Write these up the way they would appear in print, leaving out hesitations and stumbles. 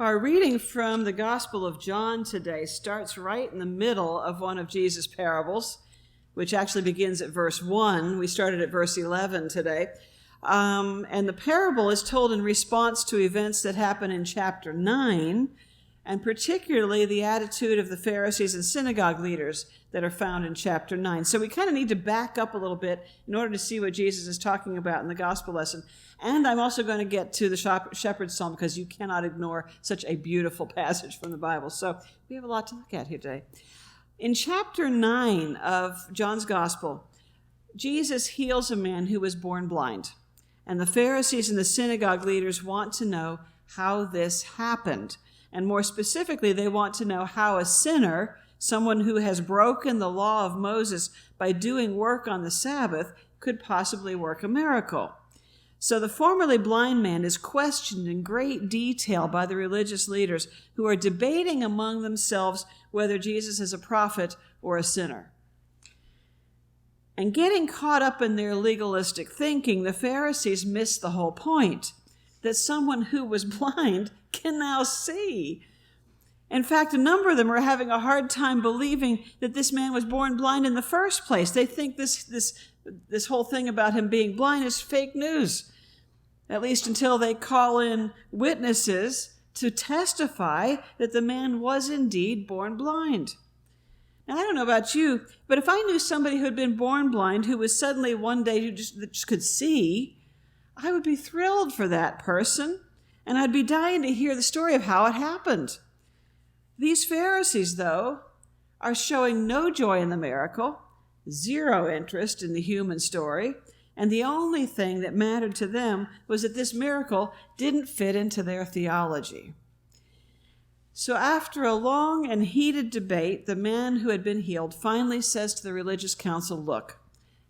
Our reading from the Gospel of John today starts right in the middle of one of Jesus' parables, which actually begins at verse 1. We started at verse 11 today. And the parable is told in response to events that happen in chapter 9, and particularly the attitude of the Pharisees and synagogue leaders that are found in chapter 9. So we kind of need to back up a little bit in order to see what Jesus is talking about in the gospel lesson. And I'm also going to get to the shepherd's psalm because you cannot ignore such a beautiful passage from the Bible. So we have a lot to look at here today. In chapter 9 of John's gospel, Jesus heals a man who was born blind. And the Pharisees and the synagogue leaders want to know how this happened. And more specifically, they want to know how a sinner, someone who has broken the law of Moses by doing work on the Sabbath, could possibly work a miracle. So the formerly blind man is questioned in great detail by the religious leaders who are debating among themselves whether Jesus is a prophet or a sinner. And getting caught up in their legalistic thinking, the Pharisees miss the whole point, that someone who was blind can now see. In fact, a number of them are having a hard time believing that this man was born blind in the first place. They think this whole thing about him being blind is fake news, at least until they call in witnesses to testify that the man was indeed born blind. Now, I don't know about you, but if I knew somebody who had been born blind who was suddenly one day who just could see, I would be thrilled for that person, and I'd be dying to hear the story of how it happened. These Pharisees, though, are showing no joy in the miracle, zero interest in the human story, and the only thing that mattered to them was that this miracle didn't fit into their theology. So after a long and heated debate, the man who had been healed finally says to the religious council, "Look,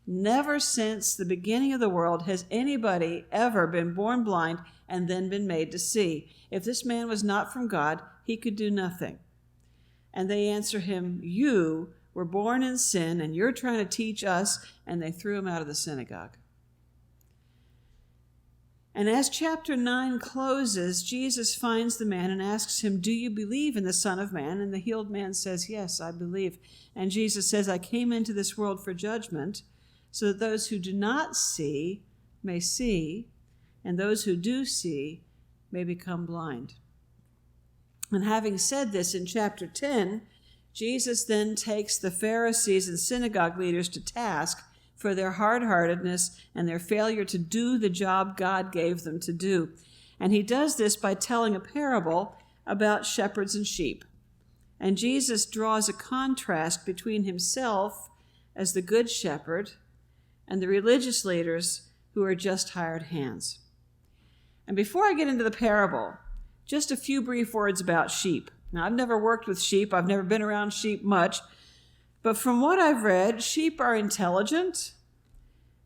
never since the beginning of the world has anybody ever been born blind and then been made to see. If this man was not from God, he could do nothing." And they answer him, "You were born in sin and you're trying to teach us," and they threw him out of the synagogue. And as chapter 9 closes, Jesus finds the man and asks him, "Do you believe in the Son of Man?" And the healed man says, "Yes, I believe." And Jesus says, "I came into this world for judgment, so that those who do not see may see, and those who do see may become blind." And having said this in chapter 10, Jesus then takes the Pharisees and synagogue leaders to task for their hard-heartedness and their failure to do the job God gave them to do. And he does this by telling a parable about shepherds and sheep. And Jesus draws a contrast between himself as the good shepherd and the religious leaders who are just hired hands. And before I get into the parable, just a few brief words about sheep. Now, I've never worked with sheep. I've never been around sheep much. But from what I've read, sheep are intelligent.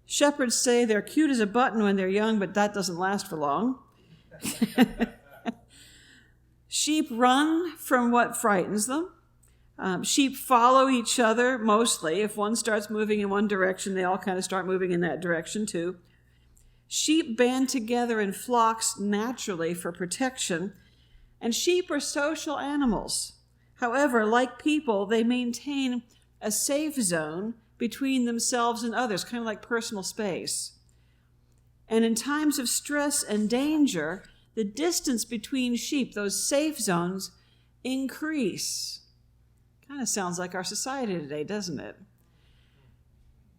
Shepherds say they're cute as a button when they're young, but that doesn't last for long. Sheep run from what frightens them. Sheep follow each other mostly. If one starts moving in one direction, they all kind of start moving in that direction too. Sheep band together in flocks naturally for protection, and sheep are social animals. However, like people, they maintain a safe zone between themselves and others, kind of like personal space. And in times of stress and danger, the distance between sheep, those safe zones, increase. Kind of sounds like our society today, doesn't it?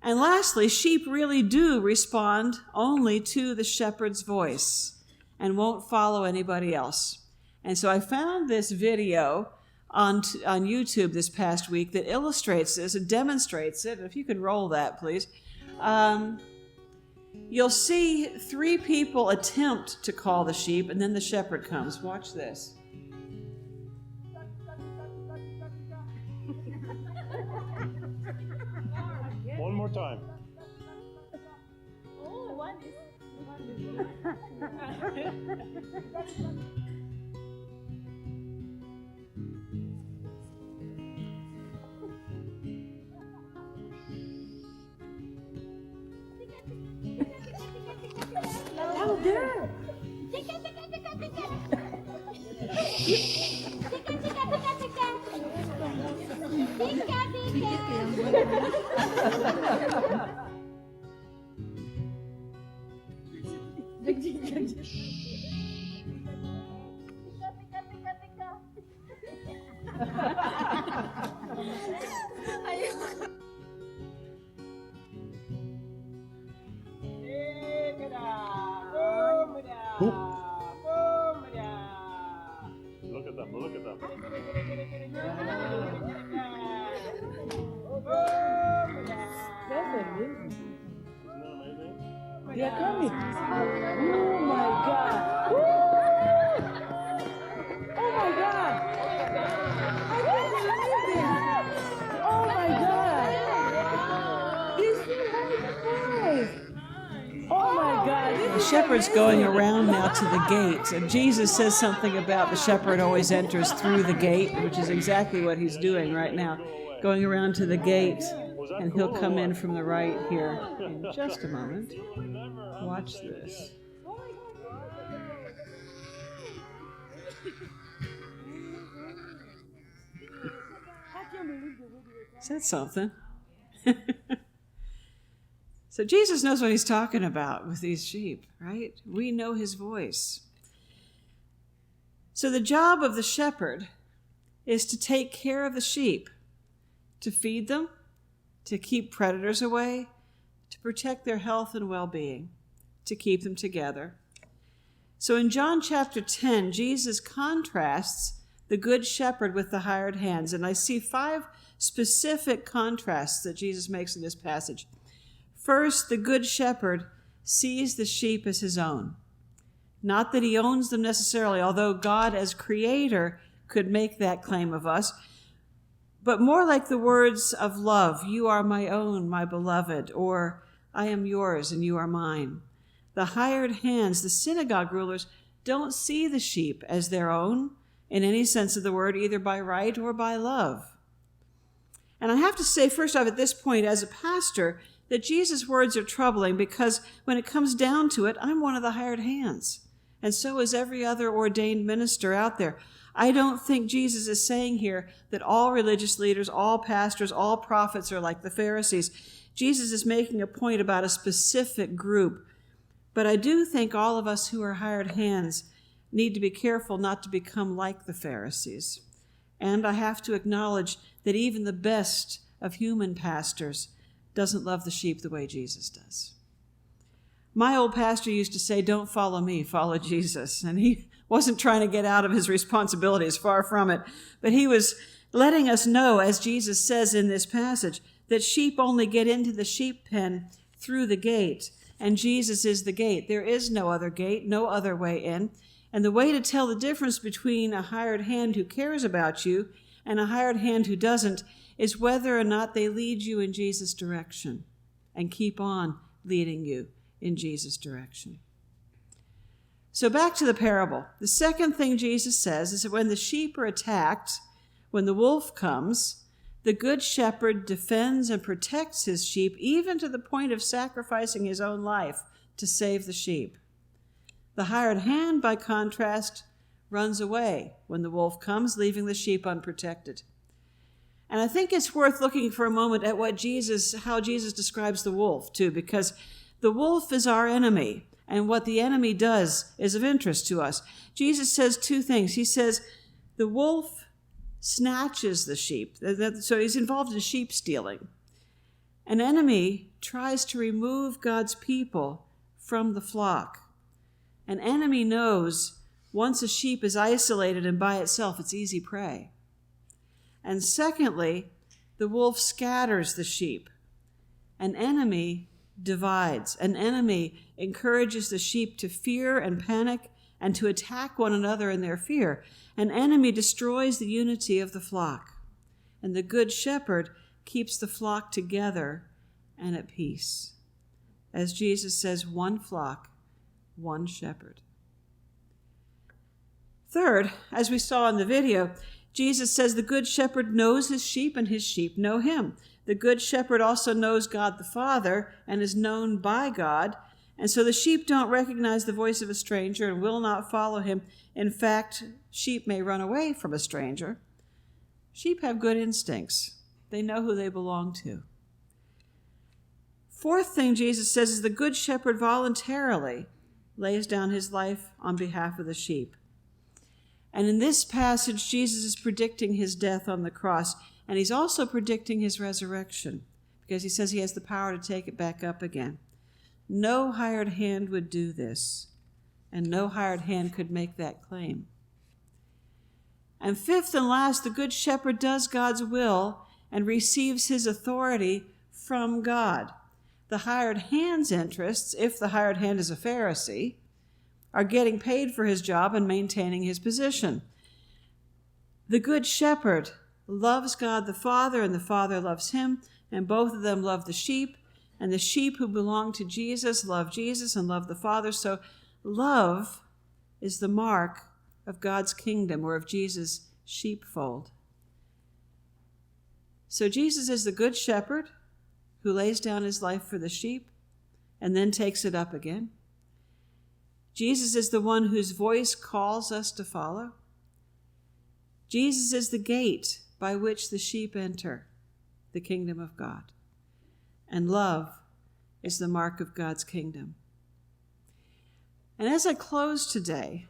And lastly, sheep really do respond only to the shepherd's voice and won't follow anybody else. And so I found this video on YouTube this past week that illustrates this and demonstrates it. If you could roll that, please. You'll see 3 people attempt to call the sheep, and then the shepherd comes. Watch this. One more time. Oh, one is. Oh, there. Look at them, look at them. That's amazing. Isn't that amazing? They are coming. Oh my God. Woo! Oh my God. I can't believe it. Oh my God. This is surprise. Oh my God. The shepherd's going around now to the gate, and Jesus says something about the shepherd always enters through the gate, which is exactly what he's doing right now, going around to the gate, and he'll come in from the right here in just a moment. Watch this. Is that something? So Jesus knows what he's talking about with these sheep, right? We know his voice. So the job of the shepherd is to take care of the sheep, to feed them, to keep predators away, to protect their health and well-being, to keep them together. So in John chapter 10, Jesus contrasts the good shepherd with the hired hands, and I see 5 specific contrasts that Jesus makes in this passage. First, the good shepherd sees the sheep as his own. Not that he owns them necessarily, although God as creator could make that claim of us, but more like the words of love, "You are my own, my beloved," or "I am yours and you are mine." The hired hands, the synagogue rulers, don't see the sheep as their own in any sense of the word, either by right or by love. And I have to say, first off, at this point, as a pastor, that Jesus' words are troubling because when it comes down to it, I'm one of the hired hands. And so is every other ordained minister out there. I don't think Jesus is saying here that all religious leaders, all pastors, all prophets are like the Pharisees. Jesus is making a point about a specific group. But I do think all of us who are hired hands need to be careful not to become like the Pharisees. And I have to acknowledge that even the best of human pastors doesn't love the sheep the way Jesus does. My old pastor used to say, "Don't follow me, follow Jesus." And he wasn't trying to get out of his responsibilities, far from it. But he was letting us know, as Jesus says in this passage, that sheep only get into the sheep pen through the gate. And Jesus is the gate. There is no other gate, no other way in. And the way to tell the difference between a hired hand who cares about you and a hired hand who doesn't is whether or not they lead you in Jesus' direction and keep on leading you in Jesus' direction. So back to the parable. The second thing Jesus says is that when the sheep are attacked, when the wolf comes, the good shepherd defends and protects his sheep, even to the point of sacrificing his own life to save the sheep. The hired hand, by contrast, runs away when the wolf comes, leaving the sheep unprotected. And I think it's worth looking for a moment at how Jesus describes the wolf, too, because the wolf is our enemy, and what the enemy does is of interest to us. Jesus says 2 things. He says the wolf snatches the sheep, so he's involved in sheep stealing. An enemy tries to remove God's people from the flock. An enemy knows once a sheep is isolated and by itself, it's easy prey. And secondly, the wolf scatters the sheep. An enemy divides. An enemy encourages the sheep to fear and panic and to attack one another in their fear. An enemy destroys the unity of the flock. And the good shepherd keeps the flock together and at peace. As Jesus says, one flock, one shepherd. Third, as we saw in the video, Jesus says the good shepherd knows his sheep and his sheep know him. The good shepherd also knows God the Father and is known by God. And so the sheep don't recognize the voice of a stranger and will not follow him. In fact, sheep may run away from a stranger. Sheep have good instincts. They know who they belong to. Fourth thing Jesus says is the good shepherd voluntarily lays down his life on behalf of the sheep. And in this passage, Jesus is predicting his death on the cross, and he's also predicting his resurrection, because he says he has the power to take it back up again. No hired hand would do this, and no hired hand could make that claim. And fifth and last, the good shepherd does God's will and receives his authority from God. The hired hand's interests, if the hired hand is a Pharisee, are getting paid for his job and maintaining his position. The good shepherd loves God the Father, and the Father loves him, and both of them love the sheep, and the sheep who belong to Jesus love Jesus and love the Father. So love is the mark of God's kingdom, or of Jesus' sheepfold. So Jesus is the good shepherd who lays down his life for the sheep and then takes it up again. Jesus is the one whose voice calls us to follow. Jesus is the gate by which the sheep enter the kingdom of God. And love is the mark of God's kingdom. And as I close today,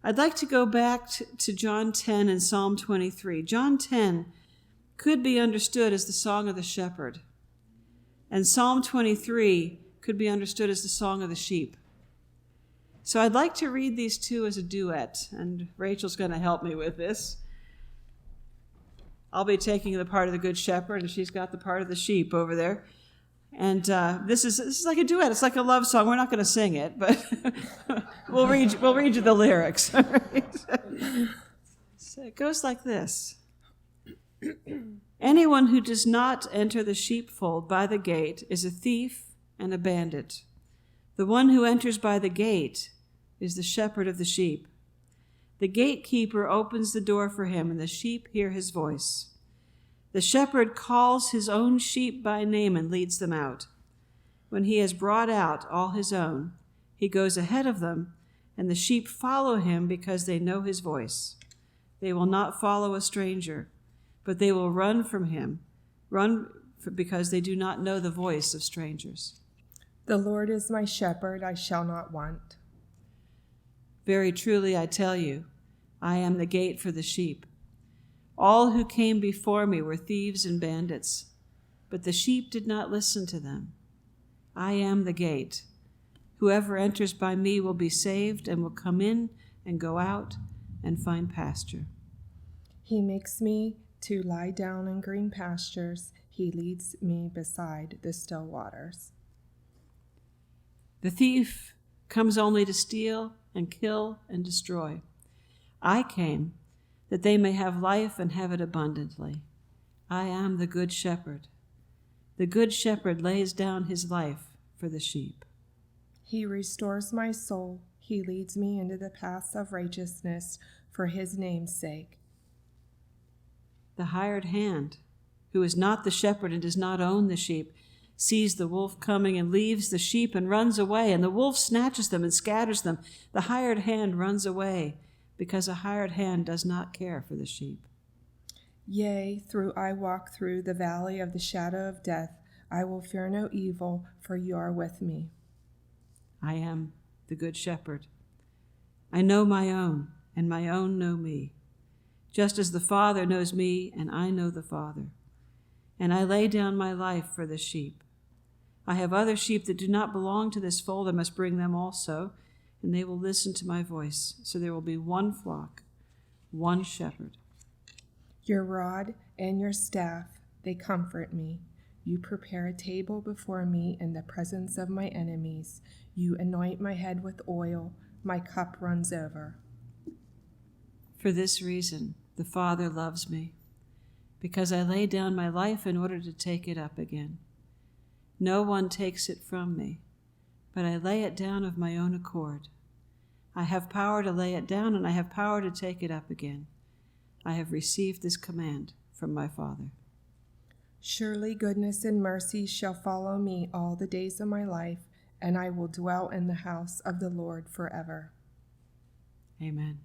I'd like to go back to John 10 and Psalm 23. John 10 could be understood as the song of the shepherd, and Psalm 23 could be understood as the song of the sheep. So I'd like to read these two as a duet, and Rachel's going to help me with this. I'll be taking the part of the good shepherd, and she's got the part of the sheep over there. And this is like a duet. It's like a love song. We're not going to sing it, but we'll read you the lyrics. All right? So it goes like this. Anyone who does not enter the sheepfold by the gate is a thief and a bandit. The one who enters by the gate is the shepherd of the sheep. The gatekeeper opens the door for him, and the sheep hear his voice. The shepherd calls his own sheep by name and leads them out. When he has brought out all his own, he goes ahead of them, and the sheep follow him because they know his voice. They will not follow a stranger, but they will run from him, because they do not know the voice of strangers. The Lord is my shepherd, I shall not want. Very truly I tell you, I am the gate for the sheep. All who came before me were thieves and bandits, but the sheep did not listen to them. I am the gate. Whoever enters by me will be saved and will come in and go out and find pasture. He makes me to lie down in green pastures. He leads me beside the still waters. The thief comes only to steal and kill and destroy. I came that they may have life and have it abundantly. I am the good shepherd. The good shepherd lays down his life for the sheep. He restores my soul. He leads me into the paths of righteousness for his name's sake. The hired hand, who is not the shepherd and does not own the sheep, sees the wolf coming and leaves the sheep and runs away, and the wolf snatches them and scatters them. The hired hand runs away because a hired hand does not care for the sheep. Yea, though I walk through the valley of the shadow of death, I will fear no evil, for you are with me. I am the good shepherd. I know my own, and my own know me, just as the Father knows me, and I know the Father. And I lay down my life for the sheep. I have other sheep that do not belong to this fold. I must bring them also, and they will listen to my voice. So there will be one flock, one shepherd. Your rod and your staff, they comfort me. You prepare a table before me in the presence of my enemies. You anoint my head with oil. My cup runs over. For this reason, the Father loves me, because I lay down my life in order to take it up again. No one takes it from me, but I lay it down of my own accord. I have power to lay it down, and I have power to take it up again. I have received this command from my Father. Surely goodness and mercy shall follow me all the days of my life, and I will dwell in the house of the Lord forever. Amen.